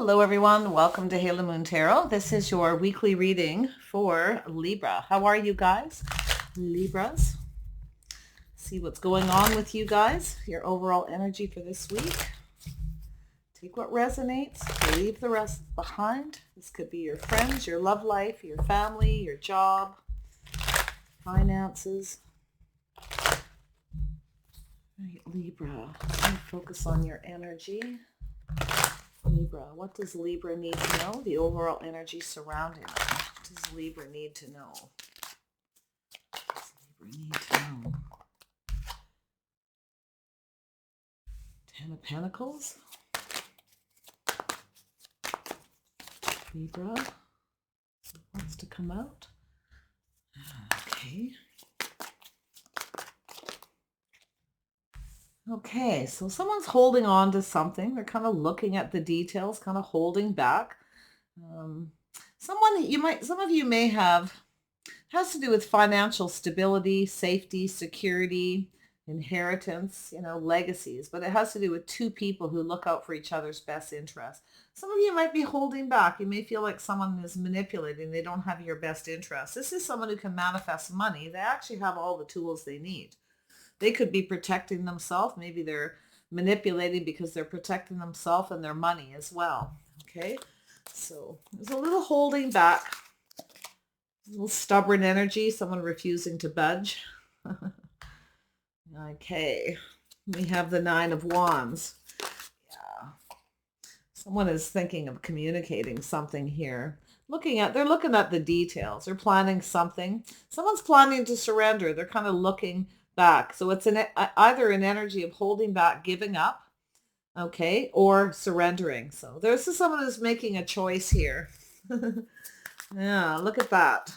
Hello everyone, welcome to Halo Moon Tarot. This is your weekly reading for Libra. How are you guys? Libras. See what's going on with you guys, your overall energy for this week. Take what resonates, leave the rest behind. This could be your friends, your love life, your family, your job, finances. Right, Libra, focus on your energy. Libra, what does Libra need to know? The overall energy surrounding it. What does Libra need to know? What does Libra need to know? Ten of Pentacles. Libra. Wants to come out. Okay. Okay, so someone's holding on to something. They're kind of looking at the details, kind of holding back. Some of you may have, has to do with financial stability, safety, security, inheritance, legacies, but it has to do with two people who look out for each other's best interest. Some of you might be holding back. You may feel like someone is manipulating. They don't have your best interest. This is someone who can manifest money. They actually have all the tools they need. They could be protecting themselves. Maybe they're manipulating because they're protecting themselves and their money as well. Okay, so there's a little holding back, a little stubborn energy, someone refusing to budge. Okay, we have the Nine of Wands. Yeah, someone is thinking of communicating something here. They're looking at the details. They're planning something. Someone's planning to surrender. They're kind of looking back. So it's either an energy of holding back, giving up, okay, or surrendering. So this is someone who's making a choice here. Yeah, look at that.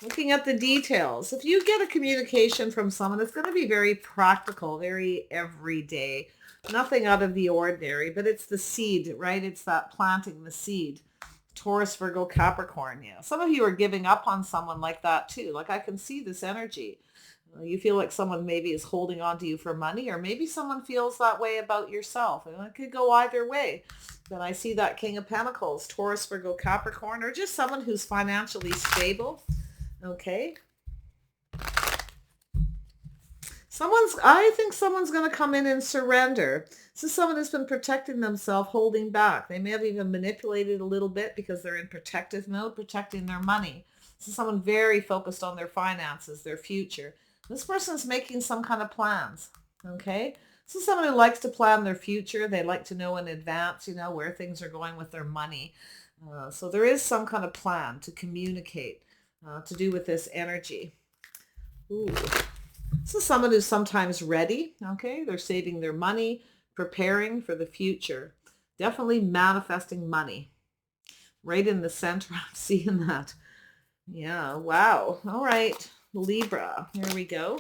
Looking at the details. If you get a communication from someone, it's going to be very practical, very everyday, nothing out of the ordinary, but it's the seed, right? It's that planting the seed. Taurus, Virgo, Capricorn. Yeah. Some of you are giving up on someone like that too. Like I can see this energy. You feel like someone maybe is holding on to you for money, or maybe someone feels that way about yourself. And it could go either way. But I see that King of Pentacles, Taurus, Virgo, Capricorn, or just someone who's financially stable. Okay. I think someone's going to come in and surrender. This is someone who's been protecting themselves, holding back. They may have even manipulated a little bit because they're in protective mode, protecting their money. This is someone very focused on their finances, their future. This person's making some kind of plans, okay? This is someone who likes to plan their future. They like to know in advance, where things are going with their money. So there is some kind of plan to communicate, to do with this energy. Ooh. This is someone who's sometimes ready, okay? They're saving their money, preparing for the future. Definitely manifesting money. Right in the center, I'm seeing that. Yeah, wow. All right, Libra, here we go.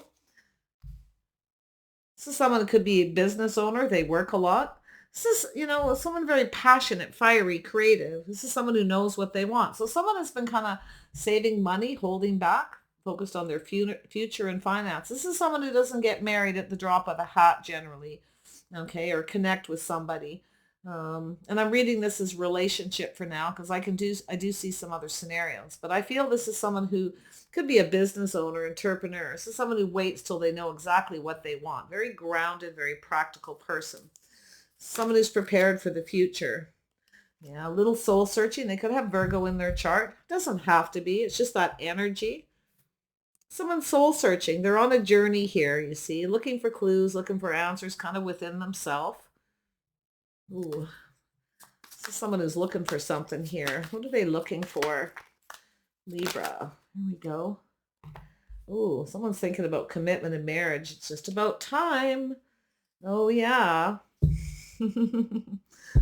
This is someone who could be a business owner. They work a lot. This is, someone very passionate, fiery, creative. This is someone who knows what they want. So someone has been kind of saving money, holding back, focused on their future and finance. This is someone who doesn't get married at the drop of a hat generally, okay, or connect with somebody. And I'm reading this as relationship for now because I do see some other scenarios, but I feel this is someone who could be a business owner, entrepreneur. This is someone who waits till they know exactly what they want. Very grounded, very practical person. Someone who's prepared for the future. Yeah, a little soul searching. They could have Virgo in their chart. Doesn't have to be. It's just that energy. Someone soul searching. They're on a journey here, you see, looking for clues, looking for answers kind of within themselves. Ooh, this is someone who's looking for something here. What are they looking for? Libra. Here we go. Ooh, someone's thinking about commitment and marriage. It's just about time. Oh, yeah.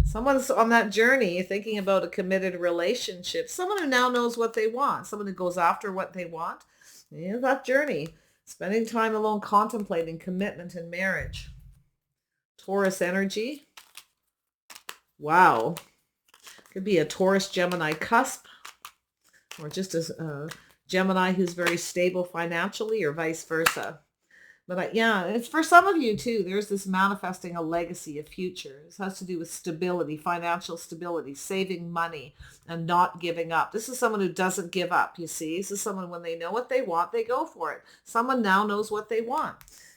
Someone's on that journey thinking about a committed relationship. Someone who now knows what they want. Someone who goes after what they want. Yeah, that journey. Spending time alone contemplating commitment and marriage. Taurus energy. Wow. Could be a Taurus Gemini cusp, or just a Gemini who's very stable financially, or vice versa. Yeah, it's for some of you too. There's this manifesting a legacy, a future. This has to do with stability, financial stability, saving money, and not giving up. This is someone who doesn't give up, you see. This is someone when they know what they want, they go for it. Someone now knows what they want,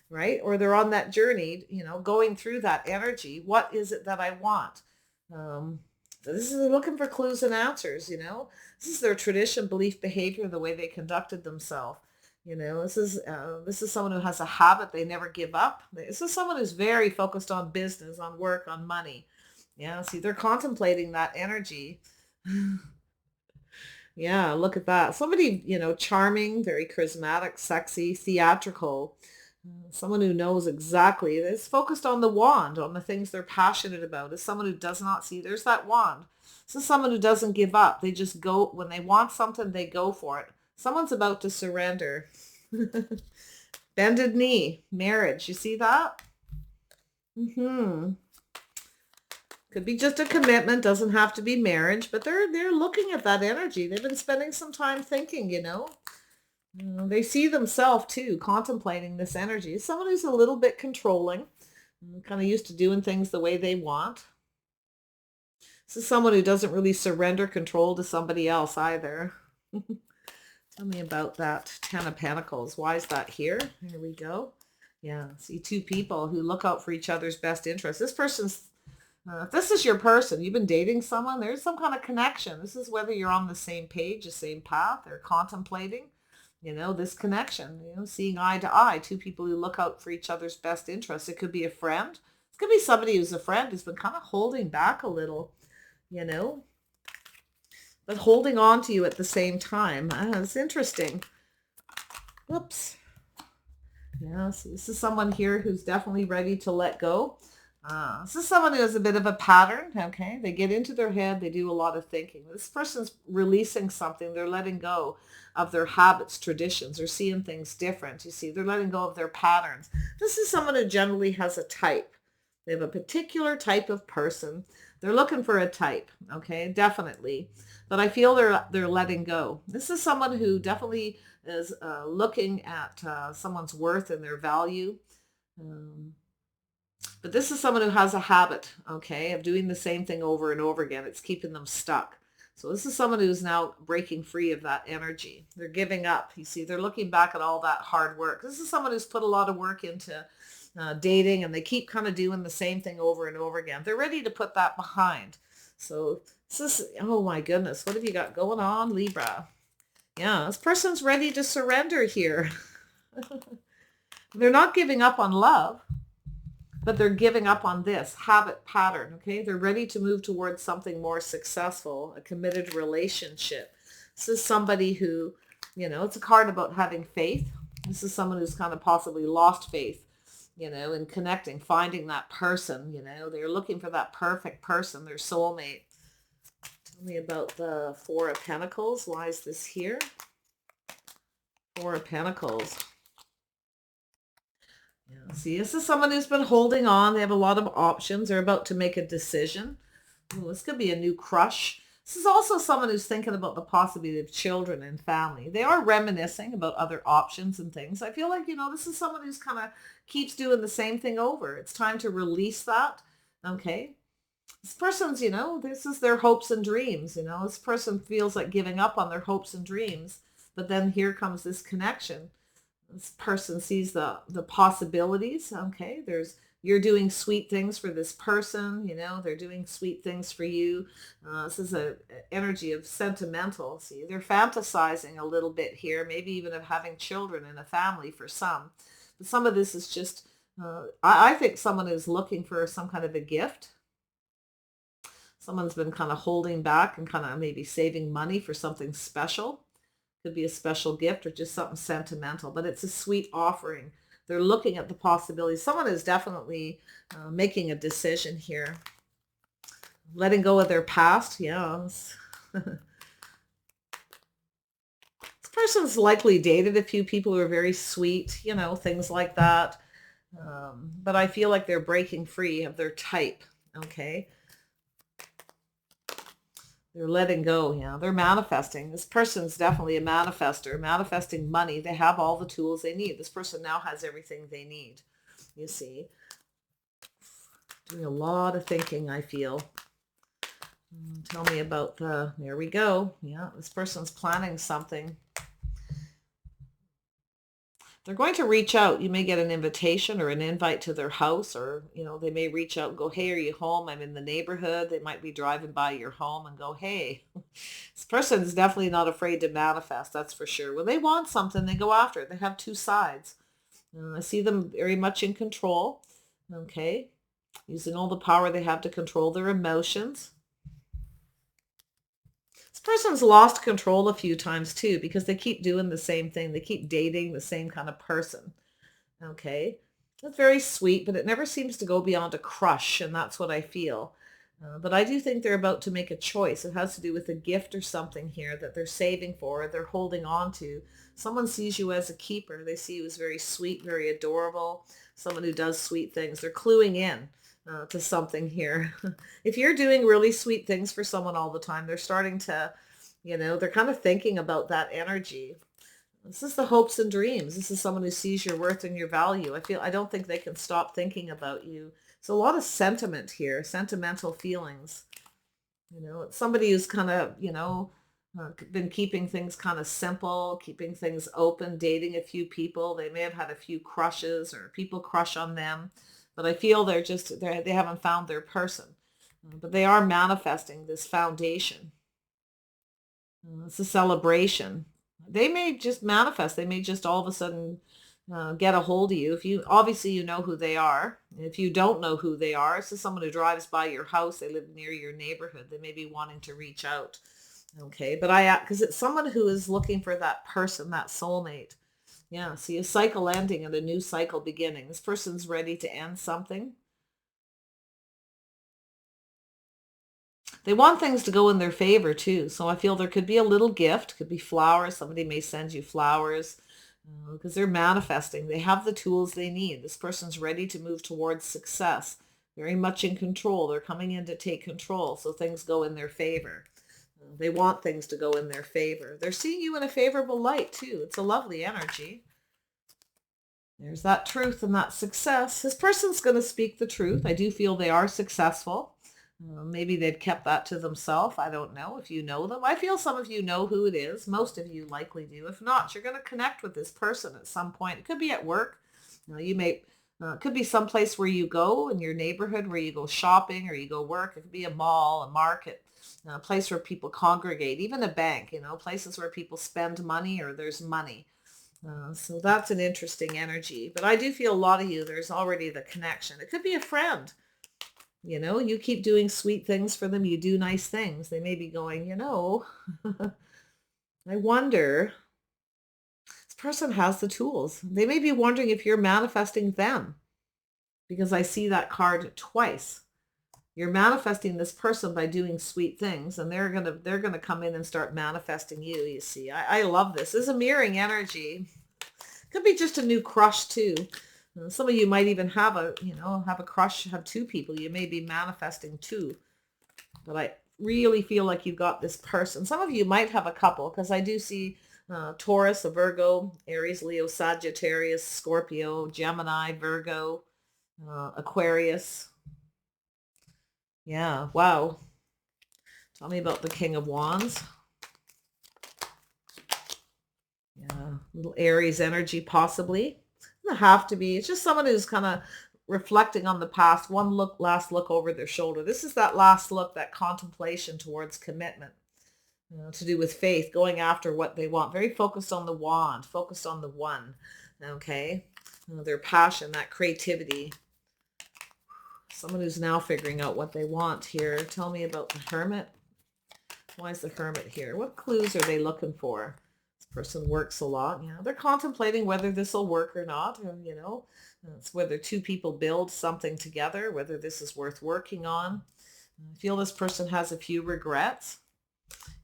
right? Or they're on that journey, going through that energy. What is it that I want? Um, this is looking for clues and answers. This is their tradition, belief, behavior, the way they conducted themselves. This is someone who has a habit. They never give up. This is someone who's very focused on business, on work, on money. Yeah, see, they're contemplating that energy. Yeah, look at that. Somebody, charming, very charismatic, sexy, theatrical. Someone who knows exactly, is focused on the wand, on the things they're passionate about. Is someone who does not see, there's that wand. This is someone who doesn't give up. They just go, when they want something, they go for it. Someone's about to surrender. Bended knee, marriage. You see that? Could be just a commitment, doesn't have to be marriage, but they're looking at that energy. They've been spending some time thinking. They see themselves too, contemplating this energy. Someone who's a little bit controlling, kind of used to doing things the way they want. This is someone who doesn't really surrender control to somebody else either. Tell me about that. 10 of Pentacles. Why is that here? Here we go. Yeah, see two people who look out for each other's best interests. This person's, if this is your person, you've been dating someone, there's some kind of connection. This is whether you're on the same page, the same path, they're contemplating, this connection, seeing eye to eye, two people who look out for each other's best interests. It could be a friend. It could be somebody who's a friend who's been kind of holding back a little, but holding on to you at the same time. It's interesting. Whoops. Yeah, so this is someone here who's definitely ready to let go. This is someone who has a bit of a pattern, okay? They get into their head, they do a lot of thinking. This person's releasing something. They're letting go of their habits, traditions. They're seeing things different. You see, they're letting go of their patterns. This is someone who generally has a type. They have a particular type of person. They're looking for a type, okay? Definitely. But I feel they're letting go. This is someone who definitely is looking at someone's worth and their value. But this is someone who has a habit, okay, of doing the same thing over and over again. It's keeping them stuck. So this is someone who's now breaking free of that energy. They're giving up. You see, they're looking back at all that hard work. This is someone who's put a lot of work into dating, and they keep kind of doing the same thing over and over again. They're ready to put that behind. So this is, oh my goodness, what have you got going on, Libra? Yeah, this person's ready to surrender here. They're not giving up on love, but they're giving up on this habit pattern, okay? They're ready to move towards something more successful, a committed relationship. This is somebody who, it's a card about having faith. This is someone who's kind of possibly lost faith, in connecting, finding that person, they're looking for that perfect person, their soulmate. Tell me about the Four of Pentacles. Why is this here? Four of Pentacles. Yeah, see, this is someone who's been holding on. They have a lot of options. They're about to make a decision. Ooh, this could be a new crush. This is also someone who's thinking about the possibility of children and family. They are reminiscing about other options and things. I feel like, this is someone who's kind of keeps doing the same thing over. It's time to release that. Okay. This person's, this is their hopes and dreams. This person feels like giving up on their hopes and dreams. But then here comes this connection. This person sees the possibilities. Okay. You're doing sweet things for this person, they're doing sweet things for you. This is an energy of sentimental. See, they're fantasizing a little bit here, maybe even of having children and a family for some. But some of this is just, I think someone is looking for some kind of a gift. Someone's been kind of holding back and kind of maybe saving money for something special. Could be a special gift or just something sentimental, but it's a sweet offering. They're looking at the possibilities. Someone is definitely making a decision here. Letting go of their past. Yeah. This person's likely dated a few people who are very sweet, things like that. But I feel like they're breaking free of their type. Okay. They're letting go. Yeah, they're manifesting. This person's definitely a manifester, manifesting money. They have all the tools they need. This person now has everything they need. You see, doing a lot of thinking, I feel. Tell me about there we go. Yeah, this person's planning something. They're going to reach out. You may get an invitation or an invite to their house, or, they may reach out and go, hey, are you home? I'm in the neighborhood. They might be driving by your home and go, hey, this person is definitely not afraid to manifest. That's for sure. When they want something, they go after it. They have two sides. I see them very much in control. Okay. Using all the power they have to control their emotions. This person's lost control a few times too, because they keep doing the same thing. They keep dating the same kind of person. Okay. That's very sweet, but it never seems to go beyond a crush, and that's what I feel. But I do think they're about to make a choice. It has to do with a gift or something here that they're saving for, or they're holding on to. Someone sees you as a keeper. They see you as very sweet, very adorable, someone who does sweet things. They're cluing in to something here. If you're doing really sweet things for someone all the time, they're starting to, they're kind of thinking about that energy. This is the hopes and dreams. This is someone who sees your worth and your value. I don't think they can stop thinking about you. So a lot of sentiment here, sentimental feelings. It's somebody who's kind of, been keeping things kind of simple, keeping things open, dating a few people. They may have had a few crushes or people crush on them, but I feel they haven't found their person. But they are manifesting this foundation. It's a celebration. They may just manifest. They may just all of a sudden get a hold of you. If you obviously you know who they are. If you don't know who they are, it's just someone who drives by your house. They live near your neighborhood. They may be wanting to reach out. Okay, but because it's someone who is looking for that person, that soulmate. Yeah, see a cycle ending and a new cycle beginning. This person's ready to end something. They want things to go in their favor too. So I feel there could be a little gift, could be flowers. Somebody may send you flowers because they're manifesting. They have the tools they need. This person's ready to move towards success, very much in control. They're coming in to take control so things go in their favor. They want things to go in their favor. They're seeing you in a favorable light too. It's a lovely energy. There's that truth and that success. This person's going to speak the truth. I do feel they are successful. Maybe they've kept that to themselves. I don't know if you know them. I feel some of you know who it is. Most of you likely do. If not, you're going to connect with this person at some point. It could be at work. You may, it could be someplace where you go in your neighborhood, where you go shopping or you go work. It could be a mall, a market, a place where people congregate, even a bank, places where people spend money or there's money. So that's an interesting energy. But I do feel a lot of you, there's already the connection. It could be a friend. You keep doing sweet things for them. You do nice things. They may be going, I wonder, this person has the tools. They may be wondering if you're manifesting them because I see that card twice. You're manifesting this person by doing sweet things, and they're gonna come in and start manifesting you. You see, I love this. This is a mirroring energy. Could be just a new crush too. Some of you might even have a crush, have two people. You may be manifesting two, but I really feel like you've got this person. Some of you might have a couple because I do see Taurus, a Virgo, Aries, Leo, Sagittarius, Scorpio, Gemini, Virgo, Aquarius. Yeah, wow. Tell me about the King of Wands. Yeah, little Aries energy possibly. Doesn't have to be. It's just someone who's kind of reflecting on the past, last look over their shoulder. This is that last look, that contemplation towards commitment, to do with faith, going after what they want. Very focused on the wand, focused on the one. Okay, their passion, that creativity. Someone who's now figuring out what they want here. Tell me about the Hermit. Why is the Hermit here? What clues are they looking for? This person works a lot. They're contemplating whether this will work or not. It's whether two people build something together, whether this is worth working on. I feel this person has a few regrets.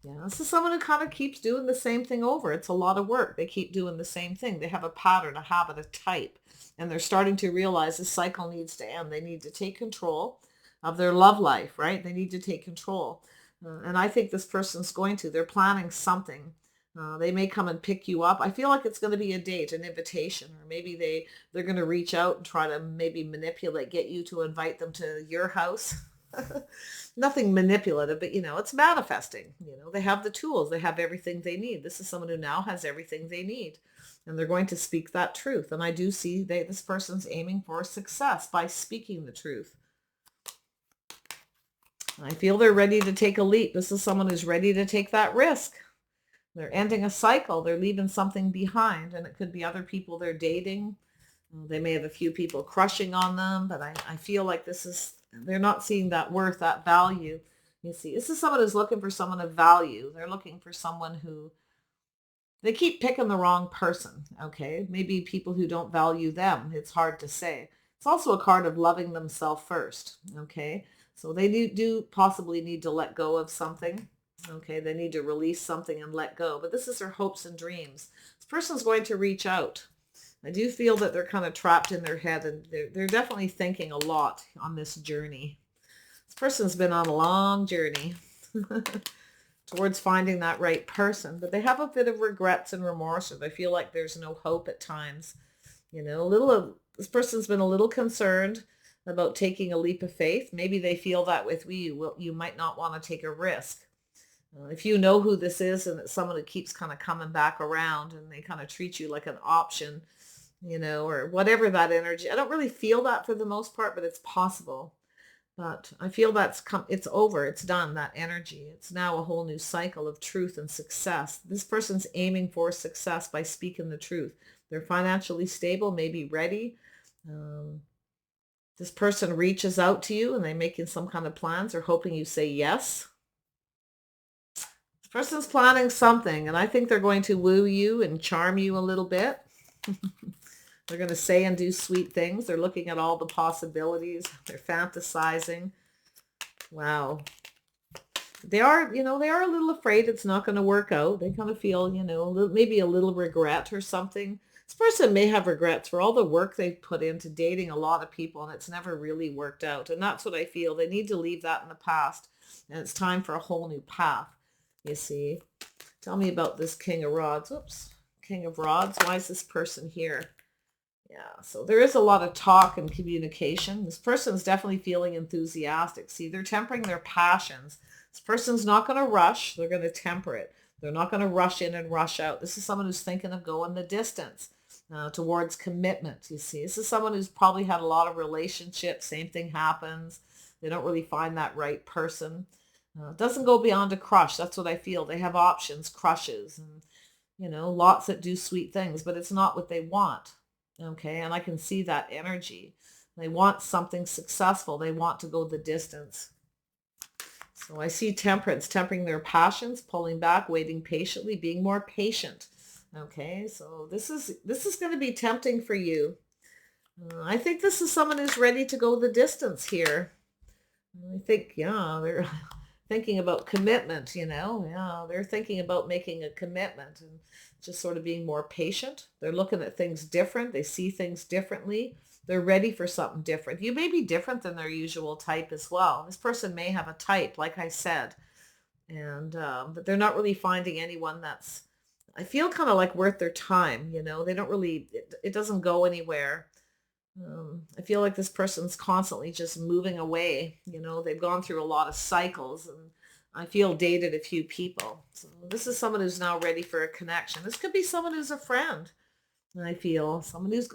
This is someone who kind of keeps doing the same thing over. It's a lot of work. They keep doing the same thing. They have a pattern, a habit, a type. And they're starting to realize this cycle needs to end. They need to take control of their love life, right? They need to take control. And I think this person's going to. They're planning something. They may come and pick you up. I feel like it's going to be a date, an invitation, or maybe they're going to reach out and try to maybe manipulate, get you to invite them to your house. Nothing manipulative, but it's manifesting. They have the tools, they have everything they need. This is someone who now has everything they need, and they're going to speak that truth. And I do see this person's aiming for success by speaking the truth. I feel they're ready to take a leap. This is someone who's ready to take that risk. They're ending a cycle. They're leaving something behind, and it could be other people they're dating. They may have a few people crushing on them, but I feel like they're not seeing that worth, that value. You see, this is someone who's looking for someone of value. They're looking for someone who, they keep picking the wrong person, okay? Maybe people who don't value them. It's hard to say. It's also a card of loving themselves first, okay? So they do possibly need to let go of something, okay? They need to release something and let go. But this is their hopes and dreams. This person's going to reach out. I do feel that they're kind of trapped in their head, and they're definitely thinking a lot on this journey. This person's been on a long journey towards finding that right person, but they have a bit of regrets and remorse, or they feel like there's no hope at times. This person's been a little concerned about taking a leap of faith. Maybe they feel that with you might not want to take a risk. If you know who this is, and it's someone who keeps kind of coming back around, and they kind of treat you like an option, or whatever that energy. I don't really feel that for the most part, but it's possible. But I feel it's over. It's done, that energy. It's now a whole new cycle of truth and success. This person's aiming for success by speaking the truth. They're financially stable, maybe ready. This person reaches out to you, and they're making some kind of plans or hoping you say yes. This person's planning something, and I think they're going to woo you and charm you a little bit. They're going to say and do sweet things. They're looking at all the possibilities. They're fantasizing. Wow. They are a little afraid it's not going to work out. They kind of feel, maybe a little regret or something. This person may have regrets for all the work they've put into dating a lot of people, and it's never really worked out. And that's what I feel. They need to leave that in the past, and it's time for a whole new path, you see. Tell me about this King of Rods. Oops. King of Rods. Why is this person here? Yeah, so there is a lot of talk and communication. This person's definitely feeling enthusiastic. See, they're tempering their passions. This person's not going to rush. They're going to temper it. They're not going to rush in and rush out. This is someone who's thinking of going the distance towards commitment, you see. This is someone who's probably had a lot of relationships. Same thing happens. They don't really find that right person. It doesn't go beyond a crush. That's what I feel. They have options, crushes, and, lots that do sweet things, but it's not what they want. Okay, and I can see that energy. They want something successful. They want to go the distance. So I see temperance, tempering their passions, pulling back, waiting patiently, being more patient. Okay, so this is going to be tempting for you. I think this is someone who's ready to go the distance here. I think, they're thinking about commitment, they're thinking about making a commitment and just sort of being more patient. They're looking at things different. They see things differently. They're ready for something different. You may be different than their usual type as well. This person may have a type, like I said, and but they're not really finding anyone that's, I feel, kind of like worth their time. They don't really, it doesn't go anywhere. I feel like this person's constantly just moving away. They've gone through a lot of cycles, and I feel dated a few people. So this is someone who's now ready for a connection. This could be someone who's a friend. I feel someone who's,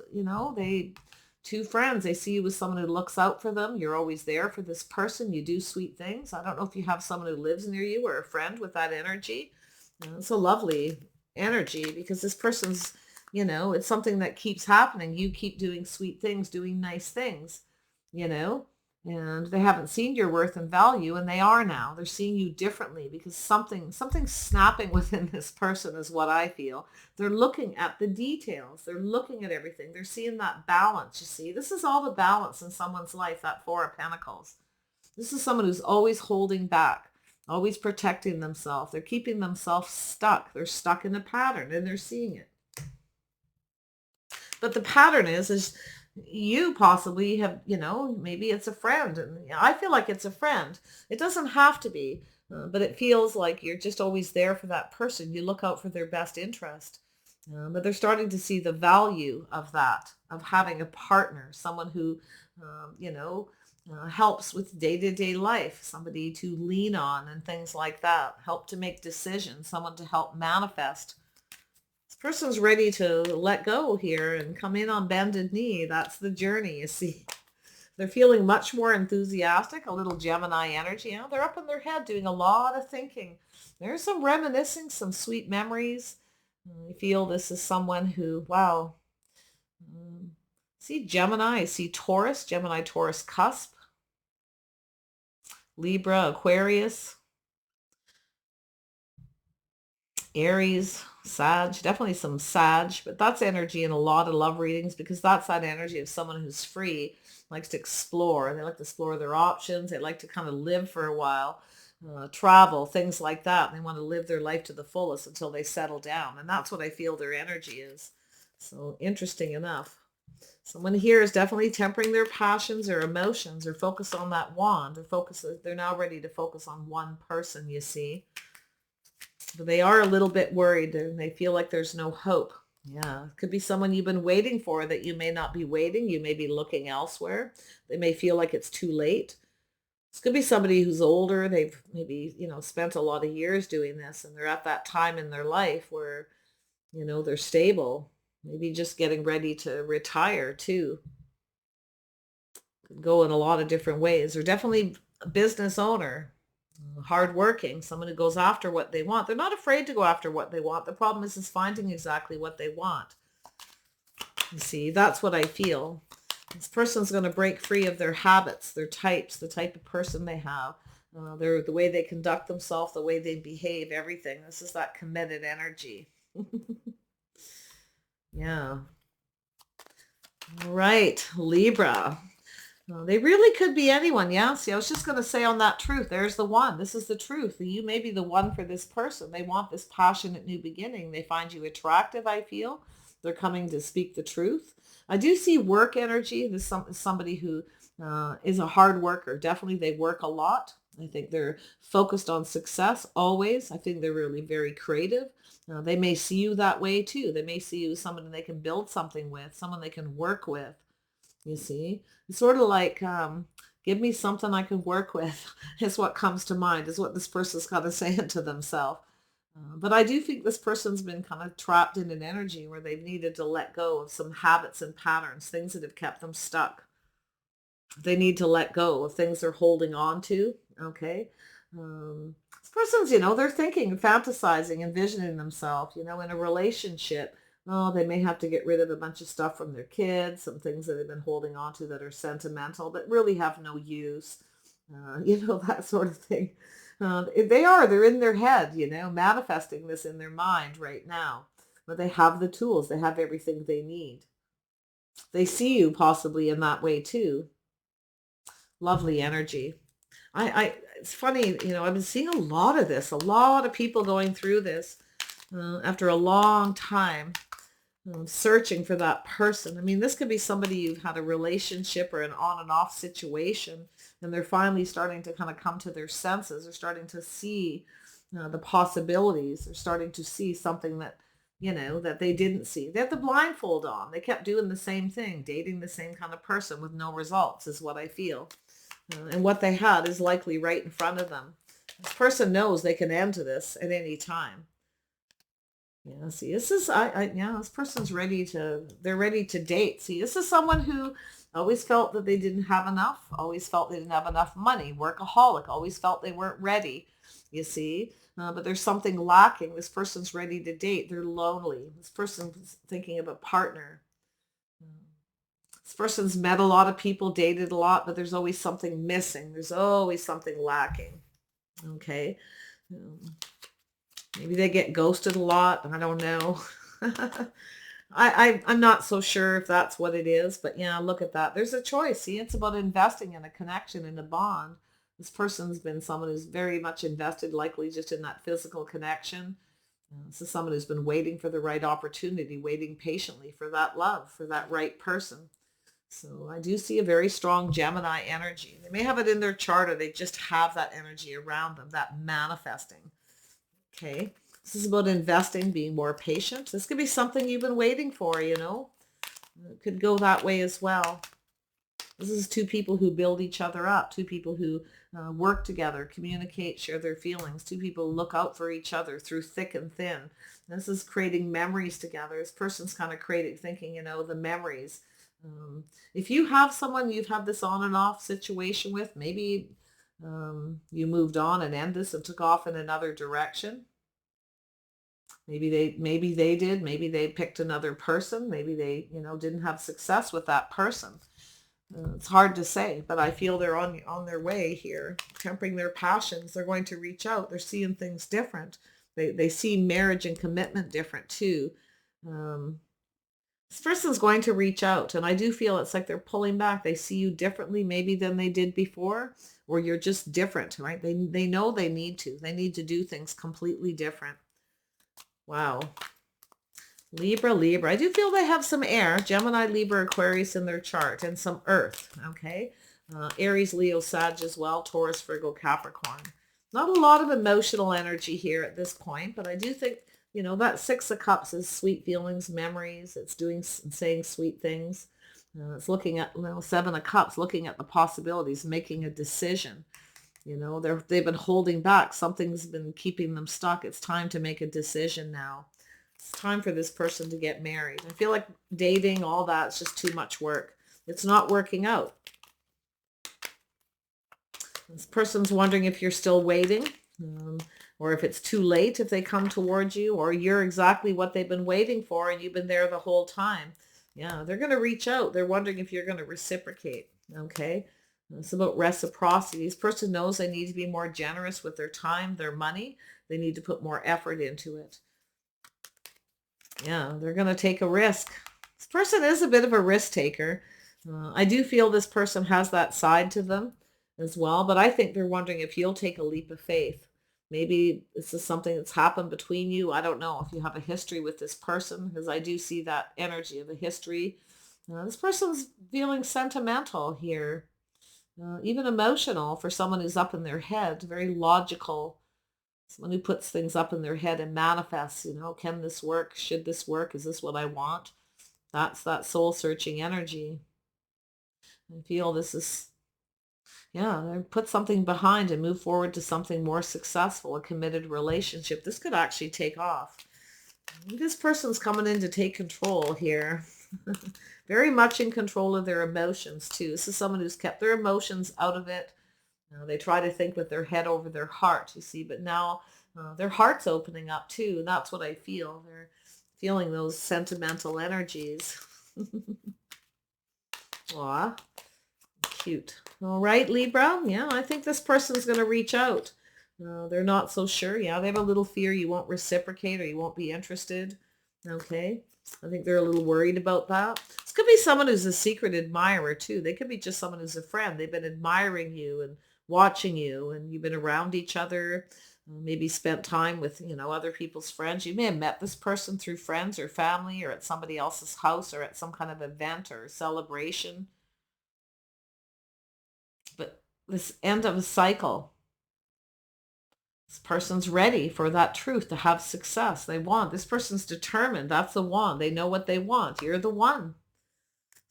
two friends. They see you as someone who looks out for them. You're always there for this person. You do sweet things. I don't know if you have someone who lives near you or a friend with that energy. It's a lovely energy, because this person's, it's something that keeps happening. You keep doing sweet things, doing nice things, and they haven't seen your worth and value, and they are now. They're seeing you differently, because something's snapping within this person is what I feel. They're looking at the details. They're looking at everything. They're seeing that balance, you see. This is all the balance in someone's life, that Four of Pentacles. This is someone who's always holding back, always protecting themselves. They're keeping themselves stuck. They're stuck in a pattern, and they're seeing it. But the pattern is You possibly have, maybe it's a friend. And I feel like it's a friend. It doesn't have to be, but it feels like you're just always there for that person. You look out for their best interest. But they're starting to see the value of that, of having a partner, someone who, helps with day-to-day life, somebody to lean on and things like that, help to make decisions, someone to help manifest. This person's ready to let go here and come in on bended knee. That's the journey, you see. They're feeling much more enthusiastic, a little Gemini energy. They're up in their head doing a lot of thinking. There's some reminiscing, some sweet memories. I feel this is someone who, wow. See Gemini, I see Taurus, Gemini, Taurus cusp, Libra, Aquarius, Aries, Sag, definitely some Sag, but that's energy in a lot of love readings because that's that energy of someone who's free, likes to explore. They like to explore their options. They like to kind of live for a while, travel, things like that. They want to live their life to the fullest until they settle down. And that's what I feel their energy is. So interesting enough. Someone here is definitely tempering their passions or emotions or focus on that wand or focus. They're now ready to focus on one person, you see. But they are a little bit worried and they feel like there's no hope. Yeah, it could be someone you've been waiting for that you may not be waiting. You may be looking elsewhere. They may feel like it's too late. This could be somebody who's older. They've maybe, spent a lot of years doing this and they're at that time in their life where, they're stable. Maybe just getting ready to retire too. Could go in a lot of different ways. They're definitely a business owner, hardworking, someone who goes after what they want. They're not afraid to go after what they want. The problem is finding exactly what they want. You see, that's what I feel. This person's going to break free of their habits, their types, the type of person they have, the way they conduct themselves, the way they behave, everything. This is that committed energy. Yeah. All right, Libra. They really could be anyone. Yeah. See, I was just going to say on that truth, there's the one. This is the truth. You may be the one for this person. They want this passionate new beginning. They find you attractive, I feel. They're coming to speak the truth. I do see work energy. This is somebody who is a hard worker. Definitely they work a lot. I think they're focused on success always. I think they're really very creative. They may see you that way too. They may see you as someone they can build something with, someone they can work with. You see, it's sort of like, give me something I can work with is what comes to mind, is what this person's kind of saying to themselves. But I do think this person's been kind of trapped in an energy where they've needed to let go of some habits and patterns, things that have kept them stuck. They need to let go of things they're holding on to. Okay. This person's, they're thinking, fantasizing, envisioning themselves, in a relationship. Oh, they may have to get rid of a bunch of stuff from their kids, some things that they've been holding on to that are sentimental, but really have no use. That sort of thing. They're in their head, manifesting this in their mind right now. But they have the tools, they have everything they need. They see you possibly in that way too. Lovely energy. It's funny, I've been seeing a lot of this, a lot of people going through this after a long time, searching for that person. I mean, this could be somebody you've had a relationship or an on and off situation, and they're finally starting to kind of come to their senses. They're starting to see the possibilities. They're starting to see something that, that they didn't see. They had the blindfold on. They kept doing the same thing, dating the same kind of person with no results is what I feel. And what they had is likely right in front of them. This person knows they can end to this at any time. Yeah, see, this is, this person's they're ready to date. See, this is someone who always felt that they didn't have enough, always felt they didn't have enough money, workaholic, always felt they weren't ready, you see. But there's something lacking. This person's ready to date. They're lonely. This person's thinking of a partner. This person's met a lot of people, dated a lot, but there's always something missing. There's always something lacking. Okay. Maybe they get ghosted a lot. I don't know. I'm not so sure if that's what it is, but yeah, look at that. There's a choice. See, it's about investing in a connection, in a bond. This person's been someone who's very much invested, likely just in that physical connection. This is someone who's been waiting for the right opportunity, waiting patiently for that love, for that right person. So I do see a very strong Gemini energy. They may have it in their chart or they just have that energy around them, that manifesting. Okay. This is about investing, being more patient. This could be something you've been waiting for, you know. It could go that way as well. This is two people who build each other up, two people who work together, communicate, share their feelings, two people look out for each other through thick and thin. This is creating memories together. This person's kind of creating, thinking, you know, the memories. If you have someone you've had this on and off situation with, maybe you moved on and ended this and took off in another direction. Maybe they did. Maybe they picked another person. Maybe they, you know, didn't have success with that person. It's hard to say, but I feel they're on their way here, tempering their passions. They're going to reach out. They're seeing things different. They see marriage and commitment different too. Um, this person's going to reach out, and I do feel it's like they're pulling back. They see you differently maybe than they did before, or you're just different, right? They know they need to. They need to do things completely different. Wow. Libra, Libra. I do feel they have some air, Gemini, Libra, Aquarius in their chart, and some earth, okay? Aries, Leo, Sag as well, Taurus, Virgo, Capricorn. Not a lot of emotional energy here at this point, but I do think, you know, that Six of Cups is sweet feelings, memories. It's saying sweet things. It's looking at, you know, Seven of Cups, looking at the possibilities, making a decision. You know, they've been holding back. Something's been keeping them stuck. It's time to make a decision now. It's time for this person to get married. I feel like dating, all that, it's just too much work. It's not working out. This person's wondering if you're still waiting, or if it's too late if they come towards you, or you're exactly what they've been waiting for and you've been there the whole time. Yeah, they're going to reach out. They're wondering if you're going to reciprocate. Okay. It's about reciprocity. This person knows they need to be more generous with their time, their money. They need to put more effort into it. Yeah, they're going to take a risk. This person is a bit of a risk taker. I do feel this person has that side to them as well, but I think they're wondering if you'll take a leap of faith. Maybe this is something that's happened between you. I don't know if you have a history with this person, because I do see that energy of a history. This person's feeling sentimental here, even emotional for someone who's up in their head, very logical. Someone who puts things up in their head and manifests, you know, can this work? Should this work? Is this what I want? That's that soul searching energy. I feel this is, yeah, put something behind and move forward to something more successful, a committed relationship. This could actually take off. This person's coming in to take control here. Very much in control of their emotions too. This is someone who's kept their emotions out of it. They try to think with their head over their heart, you see, but now their heart's opening up too. And that's what I feel. They're feeling those sentimental energies. Aw, cute. All right, Libra. Yeah, I think this person's going to reach out. They're not so sure. Yeah, they have a little fear you won't reciprocate or you won't be interested. Okay. I think they're a little worried about that. This could be someone who's a secret admirer too. They could be just someone who's a friend. They've been admiring you and watching you, and you've been around each other, maybe spent time with, you know, other people's friends. You may have met this person through friends or family or at somebody else's house or at some kind of event or celebration. But this end of a cycle, this person's ready for that truth, to have success. They want, this person's determined. That's the one. They know what they want. You're the one.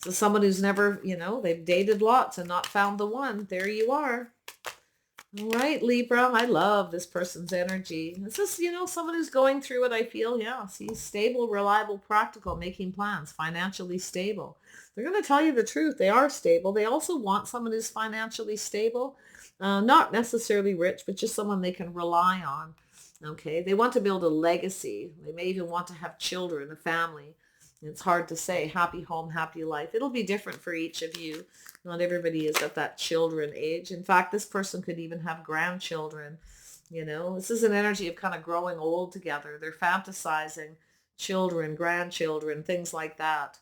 So someone who's never, you know, they've dated lots and not found the one. There you are. All right, Libra. I love this person's energy. This is, you know, someone who's going through it, I feel. Yeah, see, stable, reliable, practical, making plans, financially stable. They're going to tell you the truth. They are stable. They also want someone who's financially stable. Not necessarily rich, but just someone they can rely on. Okay, they want to build a legacy. They may even want to have children, a family. It's hard to say. Happy home, happy life. It'll be different for each of you. Not everybody is at that children age. In fact, this person could even have grandchildren. You know, this is an energy of kind of growing old together. They're fantasizing children, grandchildren, things like that.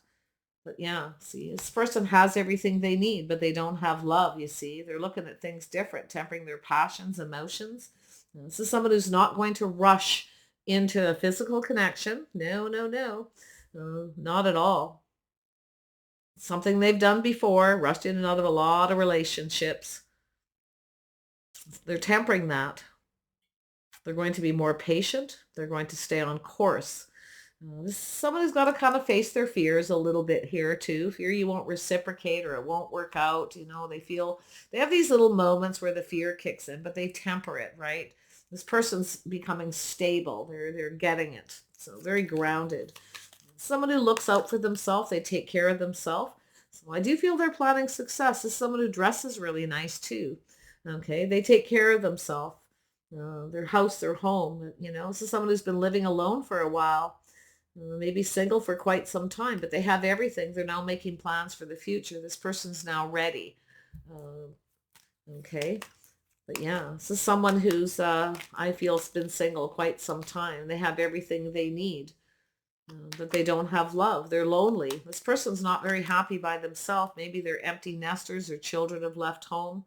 But yeah, see, this person has everything they need, but they don't have love, you see. They're looking at things different, tempering their passions, emotions. And this is someone who's not going to rush into a physical connection. No, no, no. Not at all. Something they've done before, rushed in and out of a lot of relationships. They're tempering that. They're going to be more patient. They're going to stay on course. This is someone who's got to kind of face their fears a little bit here too. Fear you won't reciprocate or it won't work out. They feel they have these little moments where the fear kicks in, but they temper it, right? This person's becoming stable. They're getting it. So very grounded. Someone who looks out for themselves. They take care of themselves. So I do feel they're planning success. This is someone who dresses really nice too. Okay, they take care of themselves. Their house, their home. This is someone who's been living alone for a while, maybe single for quite some time, but they have everything. They're now making plans for the future. This person's now ready. Uh, okay. But yeah, this is someone who's, I feel, has been single quite some time. They have everything they need, but they don't have love. They're lonely. This person's not very happy by themselves. Maybe they're empty nesters. Their children have left home.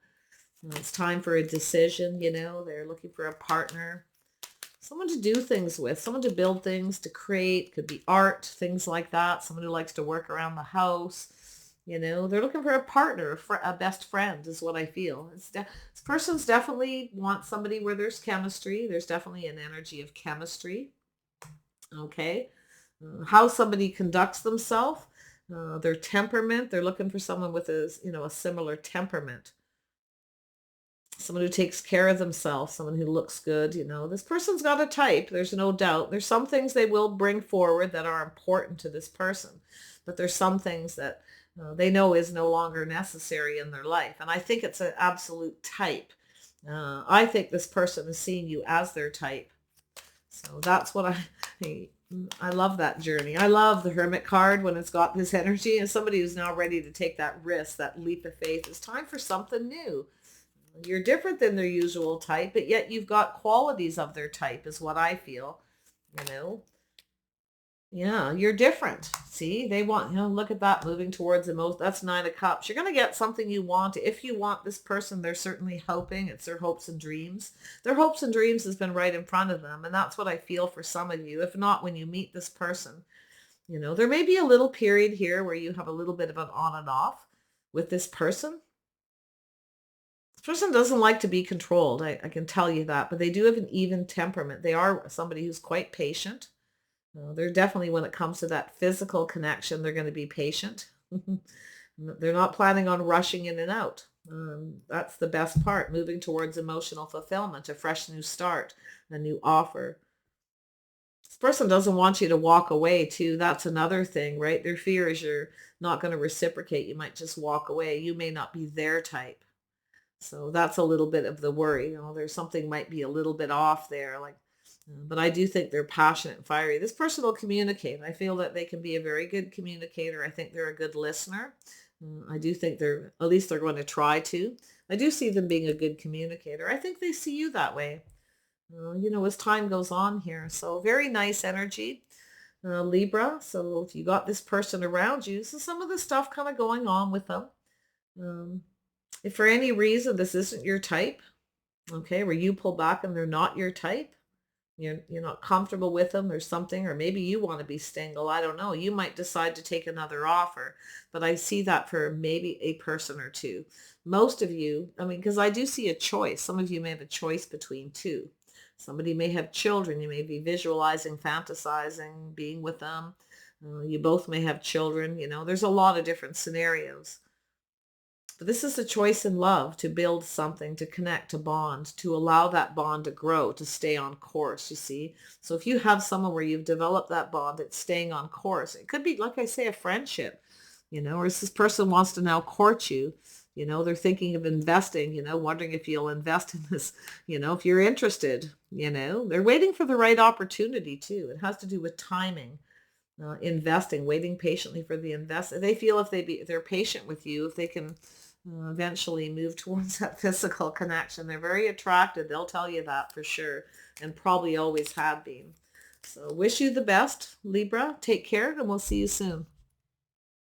It's time for a decision. They're looking for a partner. Someone to do things with, someone to build things, to create, could be art, things like that. Someone who likes to work around the house. They're looking for a partner, a best friend is what I feel. This person's definitely wants somebody where there's chemistry. There's definitely an energy of chemistry. Okay. How somebody conducts themselves, their temperament. They're looking for someone with a similar temperament. Someone who takes care of themselves, someone who looks good. This person's got a type. There's no doubt. There's some things they will bring forward that are important to this person, but there's some things that they know is no longer necessary in their life. And I think it's an absolute type. I think this person is seeing you as their type. So that's what I love that journey. I love the Hermit card when it's got this energy and somebody who's now ready to take that risk, that leap of faith. It's time for something new. You're different than their usual type, but yet you've got qualities of their type is what I feel. You know, yeah, you're different. See, they want, look at that moving towards the most. That's 9 of Cups. You're going to get something you want. If you want this person, they're certainly hoping. It's their hopes and dreams. Their hopes and dreams has been right in front of them. And that's what I feel for some of you. If not, when you meet this person, there may be a little period here where you have a little bit of an on and off with this person. This person doesn't like to be controlled. I can tell you that, but they do have an even temperament. They are somebody who's quite patient. They're definitely, when it comes to that physical connection, they're going to be patient. They're not planning on rushing in and out. That's the best part, moving towards emotional fulfillment, a fresh new start, a new offer. This person doesn't want you to walk away too. That's another thing, right? Their fear is you're not going to reciprocate. You might just walk away. You may not be their type. So that's a little bit of the worry. There's something might be a little bit off there. But I do think they're passionate and fiery. This person will communicate. I feel that they can be a very good communicator. I think they're a good listener. I do think at least they're going to try to. I do see them being a good communicator. I think they see you that way, as time goes on here. So very nice energy, Libra. So if you got this person around you, so some of the stuff kind of going on with them. If for any reason this isn't your type, okay, where you pull back and they're not your type, you're not comfortable with them or something, or maybe you want to be single. I don't know. You might decide to take another offer, but I see that for maybe a person or two. Most of you, because I do see a choice. Some of you may have a choice between two. Somebody may have children. You may be visualizing, fantasizing, being with them. You both may have children. There's a lot of different scenarios. But this is a choice in love, to build something, to connect, to bond, to allow that bond to grow, to stay on course, you see. So if you have someone where you've developed that bond, it's staying on course. It could be, like I say, a friendship, or this person wants to now court you. They're thinking of investing, wondering if you'll invest in this, if you're interested, they're waiting for the right opportunity too. It has to do with timing. Investing, waiting patiently for the invest. They feel if they're patient with you, if they can eventually move towards that physical connection. They're very attracted. They'll tell you that for sure, and probably always have been. So wish you the best, Libra. Take care, and we'll see you soon.